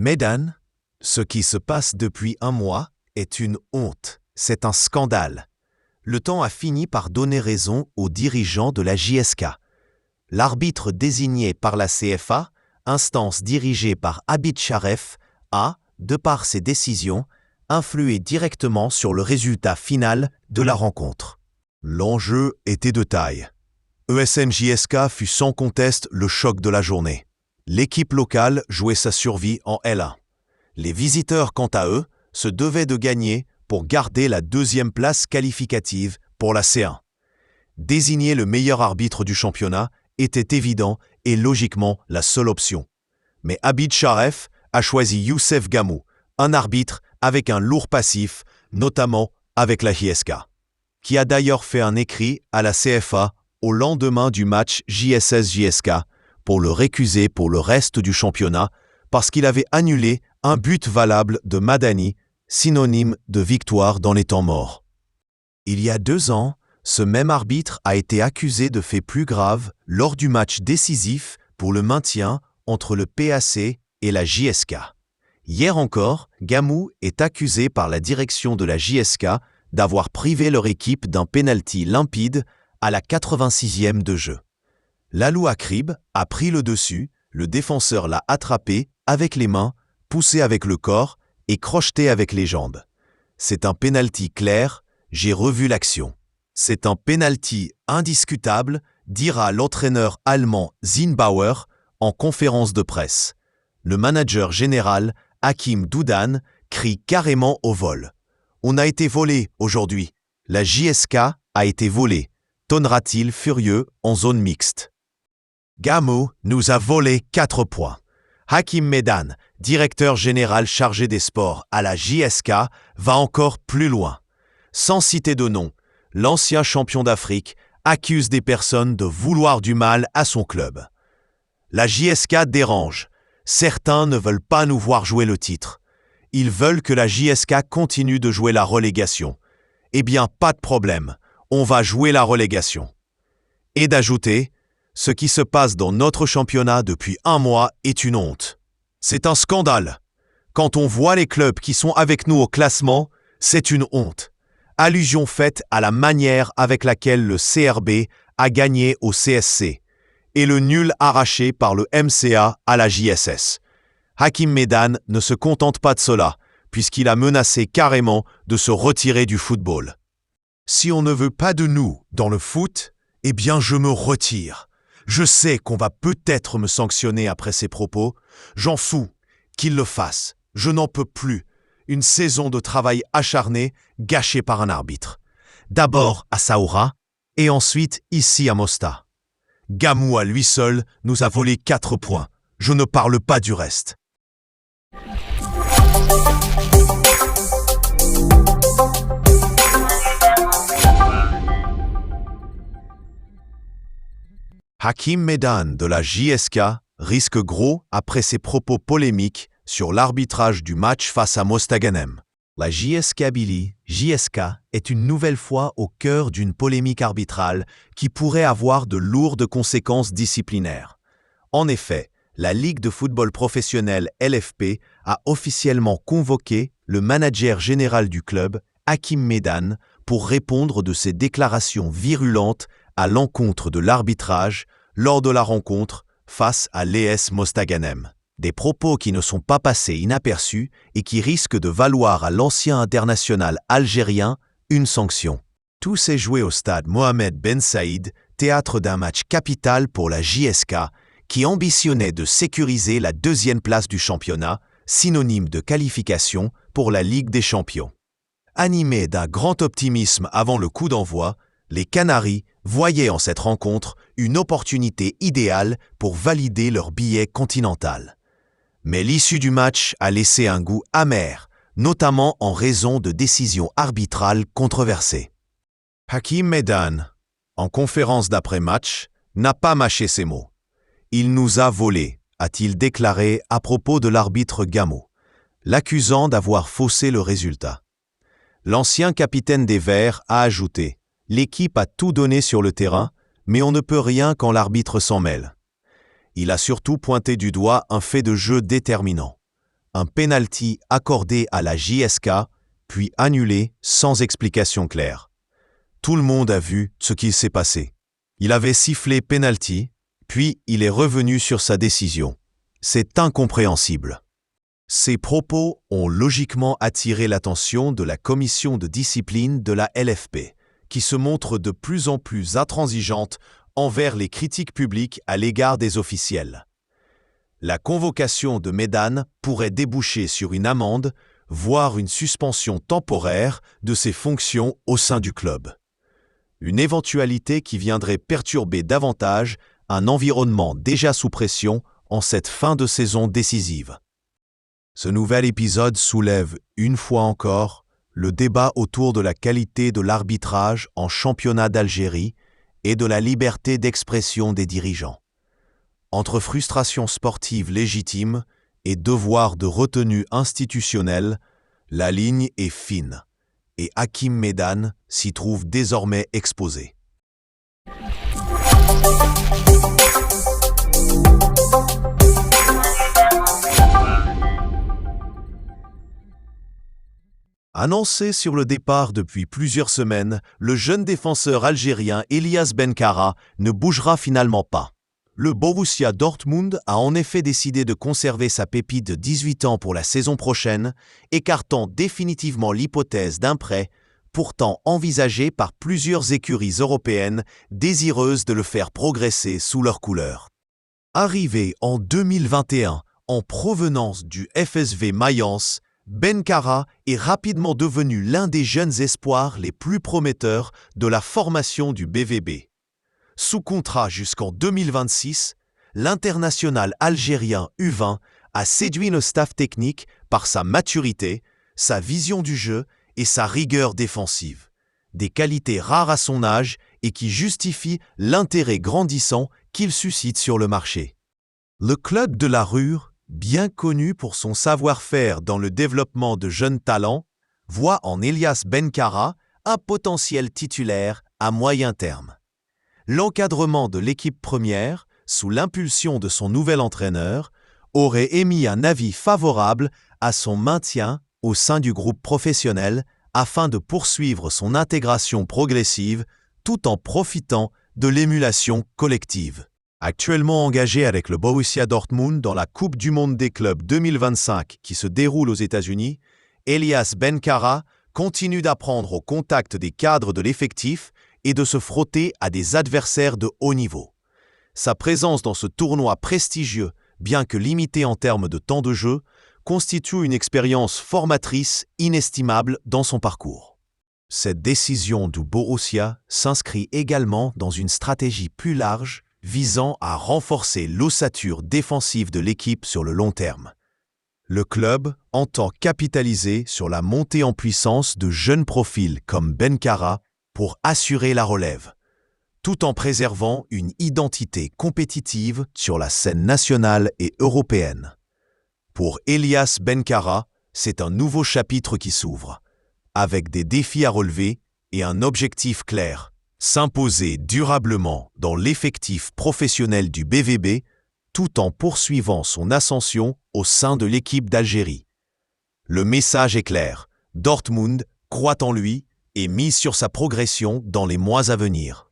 Mesdames, ce qui se passe depuis un mois est une honte, c'est un scandale. Le temps a fini par donner raison aux dirigeants de la JSK. L'arbitre désigné par la CFA, instance dirigée par Abid Sharef, a, de par ses décisions, influé directement sur le résultat final de la rencontre. L'enjeu était de taille. ESN JSK fut sans conteste le choc de la journée. L'équipe locale jouait sa survie en L1. Les visiteurs, quant à eux, se devaient de gagner pour garder la deuxième place qualificative pour la C1. Désigner le meilleur arbitre du championnat était évident et logiquement la seule option. Mais Abid Sharef a choisi Youssef Gamou, un arbitre avec un lourd passif, notamment avec la JSK, qui a d'ailleurs fait un écrit à la CFA au lendemain du match JSS-JSK pour le récuser pour le reste du championnat parce qu'il avait annulé un but valable de Madani, synonyme de victoire dans les temps morts. Il y a 2 ans, ce même arbitre a été accusé de faits plus graves lors du match décisif pour le maintien entre le PAC et la JSK. Hier encore, Gamou est accusé par la direction de la JSK d'avoir privé leur équipe d'un pénalty limpide à la 86e de jeu. Lalou Akrib a pris le dessus, le défenseur l'a attrapé avec les mains, poussé avec le corps et crocheté avec les jambes. C'est un pénalty clair, j'ai revu l'action. C'est un pénalty indiscutable, dira l'entraîneur allemand Zinnbauer en conférence de presse. Le manager général, Hakim Doudan, crie carrément au vol. On a été volé aujourd'hui. La JSK a été volée, tonnera-t-il furieux en zone mixte. Gamou nous a volé 4 points. Hakim Medan, directeur général chargé des sports à la JSK, va encore plus loin. Sans citer de nom, l'ancien champion d'Afrique accuse des personnes de vouloir du mal à son club. La JSK dérange. Certains ne veulent pas nous voir jouer le titre. Ils veulent que la JSK continue de jouer la relégation. Eh bien, pas de problème, on va jouer la relégation. Et d'ajouter, ce qui se passe dans notre championnat depuis un mois est une honte. C'est un scandale. Quand on voit les clubs qui sont avec nous au classement, c'est une honte. Allusion faite à la manière avec laquelle le CRB a gagné au CSC et le nul arraché par le MCA à la JSS. Hakim Medan ne se contente pas de cela, puisqu'il a menacé carrément de se retirer du football. Si on ne veut pas de nous dans le foot, eh bien je me retire. Je sais qu'on va peut-être me sanctionner après ces propos. J'en fous. Qu'il le fasse. Je n'en peux plus. Une saison de travail acharné gâchée par un arbitre. D'abord à Saoura et ensuite ici à Mostar. Gamou à lui seul nous a volé 4 points. Je ne parle pas du reste. Hakim Medan de la JSK risque gros après ses propos polémiques sur l'arbitrage du match face à Mostaganem. La JSK Billy, JSK, est une nouvelle fois au cœur d'une polémique arbitrale qui pourrait avoir de lourdes conséquences disciplinaires. En effet, la Ligue de football professionnel LFP a officiellement convoqué le manager général du club, Hakim Medan, pour répondre de ses déclarations virulentes à l'encontre de l'arbitrage lors de la rencontre face à l'ES Mostaganem. Des propos qui ne sont pas passés inaperçus et qui risquent de valoir à l'ancien international algérien une sanction. Tout s'est joué au stade Mohamed Ben Saïd, théâtre d'un match capital pour la JSK, qui ambitionnait de sécuriser la 2e place du championnat, synonyme de qualification pour la Ligue des Champions. Animés d'un grand optimisme avant le coup d'envoi, les Canaries voyaient en cette rencontre une opportunité idéale pour valider leur billet continental. Mais l'issue du match a laissé un goût amer, notamment en raison de décisions arbitrales controversées. Hakim Medan, en conférence d'après-match, n'a pas mâché ses mots. « Il nous a volés », a-t-il déclaré à propos de l'arbitre Gamou, l'accusant d'avoir faussé le résultat. L'ancien capitaine des Verts a ajouté « L'équipe a tout donné sur le terrain, mais on ne peut rien quand l'arbitre s'en mêle ». Il a surtout pointé du doigt un fait de jeu déterminant. un penalty accordé à la JSK, puis annulé sans explication claire. Tout le monde a vu ce qui s'est passé. Il avait sifflé penalty, puis il est revenu sur sa décision. C'est incompréhensible. Ces propos ont logiquement attiré l'attention de la commission de discipline de la LFP, qui se montre de plus en plus intransigeante envers les critiques publiques à l'égard des officiels. La convocation de Medane pourrait déboucher sur une amende, voire une suspension temporaire de ses fonctions au sein du club. Une éventualité qui viendrait perturber davantage un environnement déjà sous pression en cette fin de saison décisive. Ce nouvel épisode soulève, une fois encore, le débat autour de la qualité de l'arbitrage en championnat d'Algérie et de la liberté d'expression des dirigeants. Entre frustration sportive légitime et devoir de retenue institutionnelle, la ligne est fine, et Hakim Medane s'y trouve désormais exposé. Annoncé sur le départ depuis plusieurs semaines, le jeune défenseur algérien Elias Benkara ne bougera finalement pas. Le Borussia Dortmund a en effet décidé de conserver sa pépite de 18 ans pour la saison prochaine, écartant définitivement l'hypothèse d'un prêt, pourtant envisagé par plusieurs écuries européennes désireuses de le faire progresser sous leurs couleurs. Arrivé en 2021 en provenance du FSV Mayence, Benkara est rapidement devenu l'un des jeunes espoirs les plus prometteurs de la formation du BVB. Sous contrat jusqu'en 2026, l'international algérien U20 a séduit le staff technique par sa maturité, sa vision du jeu et sa rigueur défensive. Des qualités rares à son âge et qui justifient l'intérêt grandissant qu'il suscite sur le marché. Le club de la Ruhr, bien connu pour son savoir-faire dans le développement de jeunes talents, voit en Elias Benkara un potentiel titulaire à moyen terme. L'encadrement de l'équipe première, sous l'impulsion de son nouvel entraîneur, aurait émis un avis favorable à son maintien au sein du groupe professionnel afin de poursuivre son intégration progressive tout en profitant de l'émulation collective. Actuellement engagé avec le Borussia Dortmund dans la Coupe du Monde des clubs 2025 qui se déroule aux États-Unis, Elias Benkara continue d'apprendre au contact des cadres de l'effectif et de se frotter à des adversaires de haut niveau. Sa présence dans ce tournoi prestigieux, bien que limitée en termes de temps de jeu, constitue une expérience formatrice inestimable dans son parcours. Cette décision du Borussia s'inscrit également dans une stratégie plus large visant à renforcer l'ossature défensive de l'équipe sur le long terme. Le club entend capitaliser sur la montée en puissance de jeunes profils comme Benkara pour assurer la relève, tout en préservant une identité compétitive sur la scène nationale et européenne. Pour Elias Benkara, c'est un nouveau chapitre qui s'ouvre, avec des défis à relever et un objectif clair, s'imposer durablement dans l'effectif professionnel du BVB, tout en poursuivant son ascension au sein de l'équipe d'Algérie. Le message est clair, Dortmund croit en lui et mise sur sa progression dans les mois à venir.